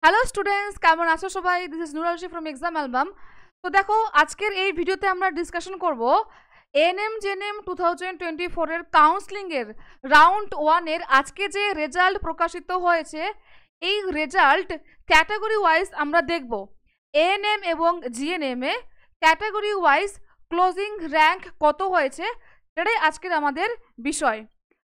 Hello students, কেমন আছো সবাই? দিস ইজ নুরালজি ফ্রম এক্সাম অ্যালবাম। তো দেখো, আজকের এই ভিডিওতে আমরা ডিসকাশন করব এএনএম জেএনএম 2024 এর কাউন্সেলিংয়ের রাউন্ড 1 এর আজকে যে রেজাল্ট প্রকাশিত হয়েছে, এই রেজাল্ট ক্যাটাগরি ওয়াইজ আমরা দেখব। এএনএম এবং GNM A category wise closing rank কত হয়েছে, সেটাই আজকের আমাদের বিষয়।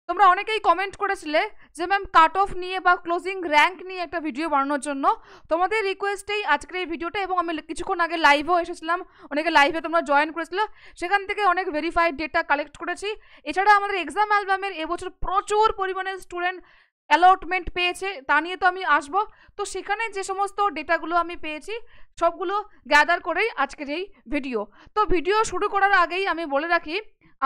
তোমরা অনেকেই কমেন্ট করেছিলে যে ম্যাম কাট অফ নিয়ে বা ক্লোজিং র্যাঙ্ক নিয়ে একটা ভিডিও বানানোর জন্য। তোমাদের রিকোয়েস্টেই আজকের এই ভিডিওটা, এবং আমি কিছুক্ষণ আগে লাইভেও এসেছিলাম, অনেকে লাইভে তোমরা জয়েন করেছিলে, সেখান থেকে অনেক ভেরিফাইড ডেটা কালেক্ট করেছি। এছাড়া আমাদের এক্সাম অ্যালবামের এবছর প্রচুর পরিমাণে স্টুডেন্ট অ্যালটমেন্ট পেয়েছে, তা নিয়ে তো আমি আসবো। তো সেখানে যে সমস্ত ডেটাগুলো আমি পেয়েছি সবগুলো গ্যাদার করেই আজকের এই ভিডিও। তো ভিডিও শুরু করার আগেই আমি বলে রাখি,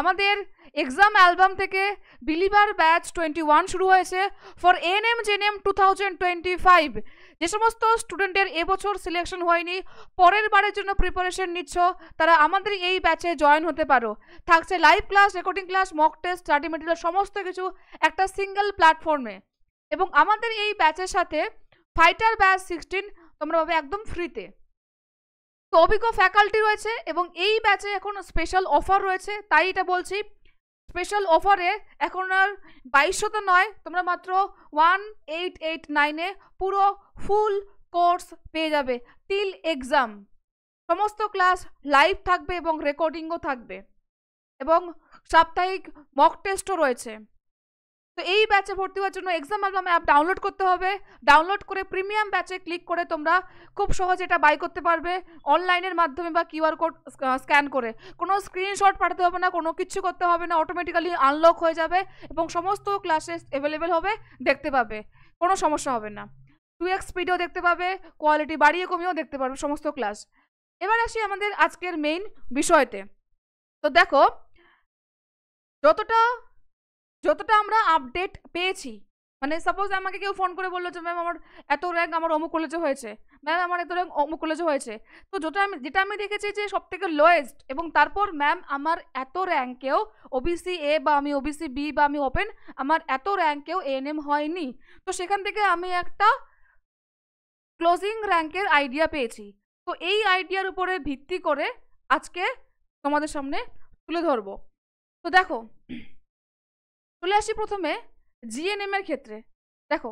আমাদের এক্সাম অ্যালবাম থেকে বিলিভার ব্যাচ 21 শুরু হয়েছে ফর এএনএম জেএনএম 2025। যে সমস্ত স্টুডেন্টের এবছর সিলেকশন হয়নি, পরের বারের জন্য প্রিপারেশন নিচ্ছ, তারা আমাদের এই ব্যাচে জয়েন হতে পারো। থাকছে live class, recording class, mock test, study material, সমস্ত কিছু একটা সিঙ্গেল প্ল্যাটফর্মে। এবং আমাদের এই ব্যাচের সাথে ফাইটার ব্যাচ 16 তোমরা পাবে একদম ফ্রিতে। তো অভিজ্ঞ ফ্যাকাল্টি রয়েছে এবং এই ব্যাচে এখন স্পেশাল অফার রয়েছে, তাই এটা বলছি। স্পেশাল অফারে এখন আর 2200 নয়, তোমরা মাত্র 1889-এ পুরো ফুল কোর্স পেয়ে যাবে টিল এক্সাম। সমস্ত ক্লাস লাইভ থাকবে এবং রেকর্ডিংও থাকবে, এবং সাপ্তাহিক মক টেস্টও রয়েছে। তো এই ব্যাচে ভর্তি হওয়ার জন্য এক্সাম অ্যালবাম অ্যাপ ডাউনলোড করতে হবে। ডাউনলোড করে প্রিমিয়াম ব্যাচে ক্লিক করে তোমরা খুব সহজে এটা বাই করতে পারবে অনলাইনের মাধ্যমে বা কিউআর কোড স্ক্যান করে। কোনো স্ক্রিনশট পাঠাতে হবে না, কোনো কিছু করতে হবে না, অটোমেটিক্যালি আনলক হয়ে যাবে এবং সমস্ত ক্লাসেস অ্যাভেলেবেল হবে, দেখতে পাবে, কোনো সমস্যা হবে না। 2x স্পিডেও দেখতে পাবে, কোয়ালিটি বাড়িয়ে কমিয়েও দেখতে পারবে সমস্ত ক্লাস। এবার আসি আমাদের আজকের মেইন বিষয়তে। তো দেখো, যতটা আমরা আপডেট পেয়েছি, মানে সাপোজ আমাকে কেউ ফোন করে বললো যে ম্যাম আমার এত র্যাঙ্ক আমার অমুক কলেজে হয়েছে, ম্যাম আমার এত র্যাঙ্ক অমুক কলেজে হয়েছে। তো যেটা আমি দেখেছি যে সব থেকে লোয়েস্ট, এবং তারপর ম্যাম আমার এত র্যাঙ্কেও ওবিসি এ বা আমি ওবিসি বি বা আমি ওপেন, আমার এত র্যাঙ্কেও এএনএম হয়নি। তো সেখান থেকে আমি একটা ক্লোজিং র্যাঙ্কের আইডিয়া পেয়েছি। তো এই আইডিয়ার উপরে ভিত্তি করে আজকে তোমাদের সামনে তুলে ধরবো। তো দেখো, চলে আসি প্রথমে জিএনএম এর ক্ষেত্রে। দেখো,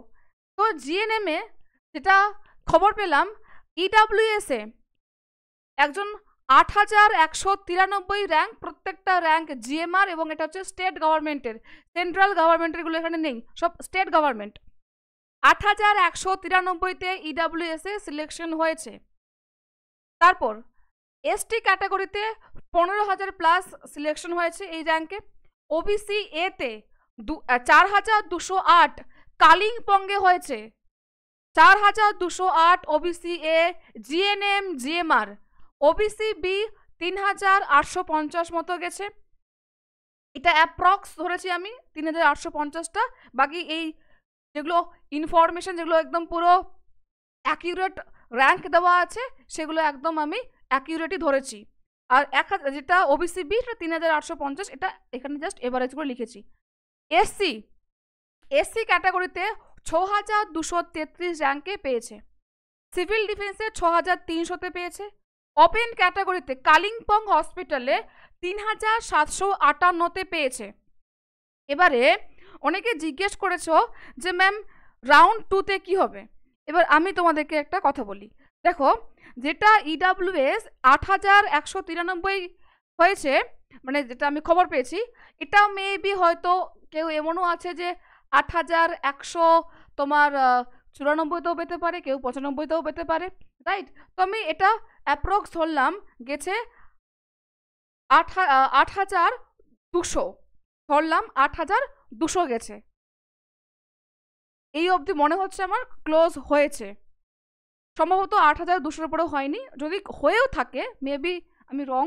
তো জিএনএম এ যেটা খবর পেলাম, ইডাব্লিউএস এ একজন 8193 র্যাঙ্ক, প্রত্যেকটা র্যাঙ্ক জিএমআর, এবং এটা হচ্ছে স্টেট গভর্নমেন্টের, সেন্ট্রাল গভর্নমেন্টের গুলো এখানে নেই, সব স্টেট গভর্নমেন্ট। 8193-তে ইডাব্লিউএস এ সিলেকশন হয়েছে। তারপর এসটি ক্যাটাগরিতে 15,000 প্লাস সিলেকশন হয়েছে এই র্যাঙ্কে। ওবিসি এতে 4208 কালিম্পংয়ে হয়েছে, 4208 OBC A GNM GMR. OBC B 3850 মতো গেছে, এটা অ্যাপ্রক্স ধরেছি আমি 3850টা। বাকি এই যেগুলো ইনফরমেশন, যেগুলো একদম পুরো অ্যাকিউরেট র্যাঙ্ক দেওয়া আছে, সেগুলো একদম আমি অ্যাকিউরেটই ধরেছি। আর যেটা ওবিসি বি, এটা 3850, এটা এখানে জাস্ট এভারেজ করে লিখেছি। এসসি ক্যাটাগরিতে 6233 র্যাঙ্কে পেয়েছে। সিভিল ডিফেন্সে 6300-তে পেয়েছে। ওপেন ক্যাটাগরিতে কালিম্পং হসপিটালে 3758-তে পেয়েছে। এবারে অনেকে জিজ্ঞেস করেছো যে ম্যাম রাউন্ড 2-তে কি হবে। এবার আমি তোমাদেরকে একটা কথা বলি। দেখো, যেটা ইডাব্লিউএস 8193 হয়েছে, মানে যেটা আমি খবর পেয়েছি, এটা মেবি হয়তো কেউ এমনও আছে যে 8100 তোমার 94-তেও পেতে পারে, কেউ 95-তেও পেতে পারে, রাইট? তো আমি এটা অ্যাপ্রক্স ধরলাম গেছে 8200, ধরলাম 8200 গেছে। এই অবধি মনে হচ্ছে আমার ক্লোজ হয়েছে। সম্ভবত 8200-এর উপরেও হয়নি, যদি হয়েও থাকে মেবি আমি রং,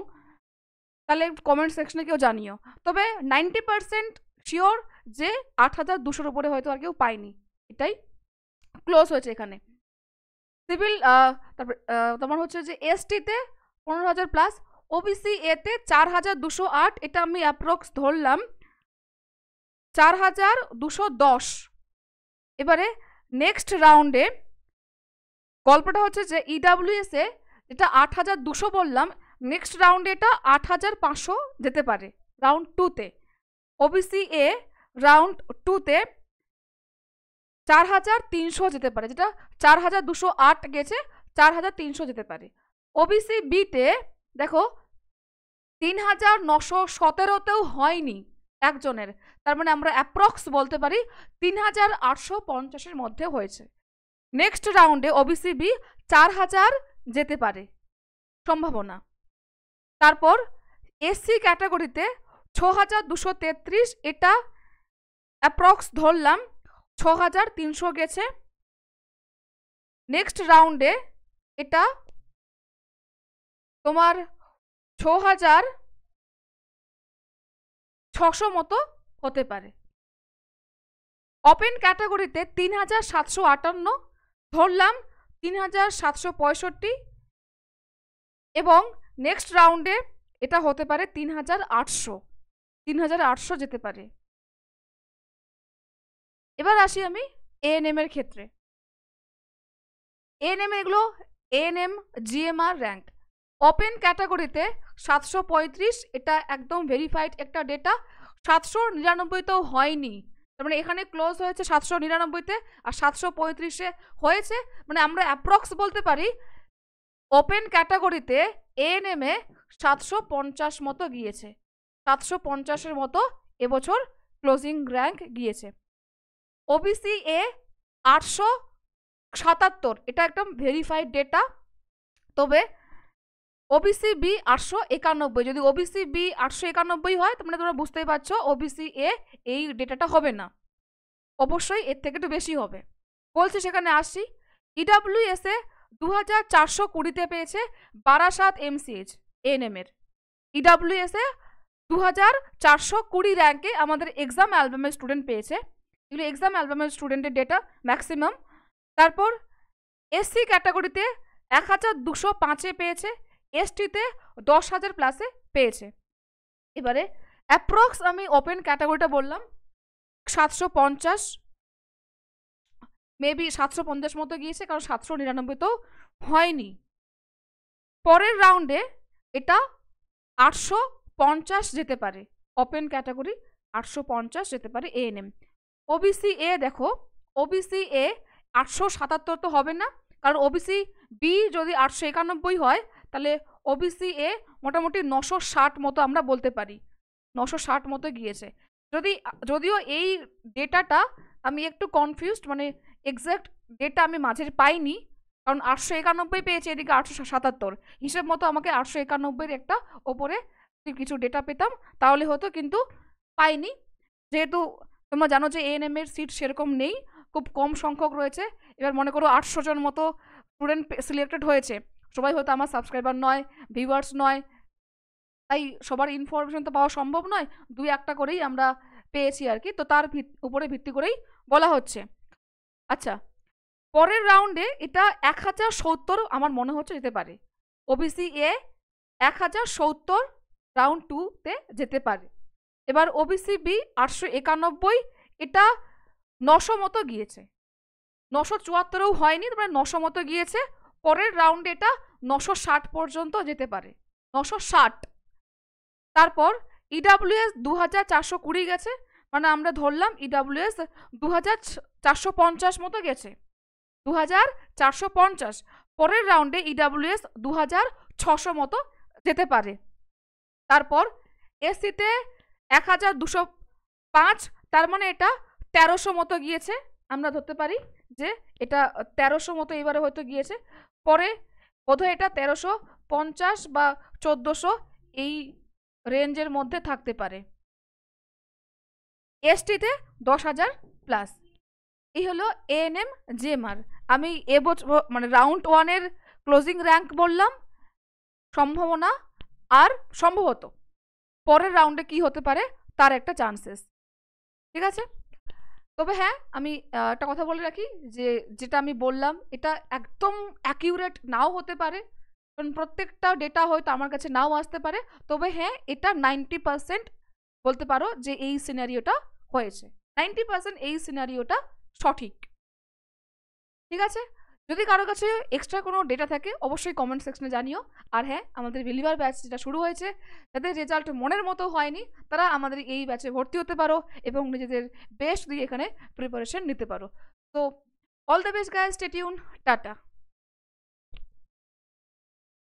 তাহলে কমেন্ট সেকশনে কেউ জানিও। তবে 90% শিওর যে 8200-এর উপরে হয়তো আর কেউ পায়নি, এটাই ক্লোজ হয়েছে এখানে। সিভিল তারপর তোমার হচ্ছে যে এসটিতে 15,000 প্লাস, ওবিসি এতে 4208, এটা আমি অ্যাপ্রক্স ধরলাম 4210। এবারে নেক্সট রাউন্ডে গল্পটা হচ্ছে যে ইডাব্লিউএস এ যেটা 8,200 বললাম, নেক্সট রাউন্ডে এটা 8,500 যেতে পারে রাউন্ড 2-তে। ওবিসি এ রাউন্ড 2-তে 4,300 যেতে পারে, যেটা 4,208 গেছে, 4,300 যেতে পারে। ওবিসি বিতে দেখো 3,917তেও হয়নি একজনের, তার মানে আমরা অ্যাপ্রক্স বলতে পারি 3,850-এর মধ্যে হয়েছে। নেক্সট রাউন্ডে ওবিসি বি 4,000 যেতে পারে সম্ভাবনা। তারপর এসসি ক্যাটাগরিতে 6,233, এটা অ্যাপ্রক্স ধরলাম 6,300 গেছে। নেক্সট রাউন্ডে এটা তোমার 6,600 মতো হতে পারে। ওপেন ক্যাটাগরিতে 3,758 ধরলাম, 3,765, এবং নেক্সট রাউন্ডে এটা হতে পারে 3,800 যেতে পারে। এবার আসি আমি এএনএম এর ক্ষেত্রে। এএনএম এগুলো এএনএম জিএমআর র্যাঙ্ক। ওপেন ক্যাটাগরিতে 735, এটা একদম ভেরিফাইড একটা ডেটা। 799তেও হয়নি, তার মানে এখানে ক্লোজ হয়েছে 799-তে, আর 735-এ হয়েছে, মানে আমরা অ্যাপ্রক্স বলতে পারি ওপেন ক্যাটাগরিতে এএনএম এ 750 মতো গিয়েছে, 750-এর মতো এবছর ক্লোজিং র্যাঙ্ক গিয়েছে। ওবিসি এ 877, এটা একদম ভেরিফাইড ডেটা। তবে ওবিসি বি 891, যদি ওবিসি বি 891 হয় তার মানে তোমরা বুঝতেই পারছো ওবিসি এ এই ডেটাটা হবে না, অবশ্যই এর থেকে একটু বেশি হবে। বলছি সেখানে আসছি। ইডাব্লিউএস এ 2,420-তে পেয়েছে বারাসাত এমসিএইচ এএনএম এর। ইডাব্লিউএস এ 2,420 র্যাঙ্কে আমাদের এক্সাম অ্যালবামের স্টুডেন্ট পেয়েছে, এগুলো এক্সাম অ্যালবামের স্টুডেন্টের ডেটা ম্যাক্সিমাম। তারপর এসসি ক্যাটাগরিতে 1,205-এ পেয়েছে, এসটিতে 10,000 প্লাসে পেয়েছে। এবারে অ্যাপ্রক্স আমি ওপেন ক্যাটাগরিটা বললাম 750, মেবি 750 মতো গিয়েছে, কারণ 799তেও হয়নি। পরের রাউন্ডে এটা 850 যেতে পারে, ওপেন ক্যাটাগরি 850 যেতে পারে এএনএম। ওবিসি এ দেখো, ওবিসি এ 877 তো হবে না, কারণ ওবিসি বি যদি 891 হয় তাহলে ওবিসি এ মোটামুটি 960 মতো আমরা বলতে পারি, 960 মতো গিয়েছে। যদিও এই ডেটাটা আমি একটু কনফিউজড, মানে এক্স্যাক্ট ডেটা আমি মাঝের পাইনি, কারণ 891 পেয়েছে, এদিকে 877, হিসেব মতো আমাকে 891-এর একটা ওপরে কিছু ডেটা পেতাম তাহলে হতো, কিন্তু পাইনি। যেহেতু তোমরা জানো যে এএনএম এর সিট সেরকম নেই, খুব কম সংখ্যক রয়েছে। এবার মনে করো 800 জন মতো স্টুডেন্ট সিলেক্টেড হয়েছে, সবাই হয়তো আমার সাবস্ক্রাইবার নয়, ভিউয়ার্স নয়, তাই সবার ইনফরমেশন তো পাওয়া সম্ভব নয়, 2-1টা করেই আমরা পেয়েছি আর কি, তো তার উপরে ভিত্তি করেই বলা হচ্ছে। আচ্ছা, পরের রাউন্ডে এটা 1,070 আমার মনে হচ্ছে যেতে পারে। ওবিসি এ 1,070 রাউন্ড 2-তে যেতে পারে। এবার ওবিসি বি 891, এটা 900 মতো গিয়েছে, 974-ও হয়নি, তারপরে 900 মতো গিয়েছে। পরের রাউন্ডে এটা 960 পর্যন্ত যেতে পারে, 960। তারপর ইডাব্লিউএস 2,420 গেছে, মানে আমরা ধরলাম ইডাব্লিউএস 2,450 মতো গেছে, 2,450। পরের রাউন্ডে ইডাব্লিউএস 2,600 মতো যেতে পারে। তারপর এসসিতে 1,205, তার মানে এটা 1,300 মতো গিয়েছে, আমরা ধরতে পারি যে এটা 1,300 মতো এবারে হয়তো গিয়েছে। পরে বোধহয় এটা 1,350 বা 1,400 এই রেঞ্জের মধ্যে থাকতে পারে। এসটিতে 10,000 প্লাস। এই হলো এএনএম জিএমআর। আমি এবছর মানে রাউন্ড 1-এর ক্লোজিং র্যাঙ্ক বললাম, সম্ভাবনা আর সম্ভবত পরের রাউন্ডে কি হতে পারে তার একটা চান্সেস, ঠিক আছে। তবে হ্যাঁ, আমি একটা কথা বলে রাখি যে যেটা আমি বললাম এটা একদম অ্যাকিউরেট নাও হতে পারে, কারণ প্রত্যেকটা ডেটা হয়তো আমার কাছে নাও আসতে পারে। তবে হ্যাঁ, এটা 90% বলতে পারো যে এই সিনারিওটা হয়েছে, 90% এই সিনারিওটা সঠিক, ঠিক আছে। যদি কারো কাছে এক্সট্রা কোনো ডেটা থাকে অবশ্যই কমেন্ট সেকশনে জানিও। আর হ্যাঁ, আমাদের বিলিভার ব্যাচ যেটা শুরু হয়েছে, যাদের রেজাল্ট মনের মতো হয়নি তারা আমাদের এই ব্যাচে ভর্তি হতে পারো এবং নিজেদের বেস্ট দিয়ে এখানে প্রিপারেশন নিতে পারো। তো all the best guys, stay tune, tata.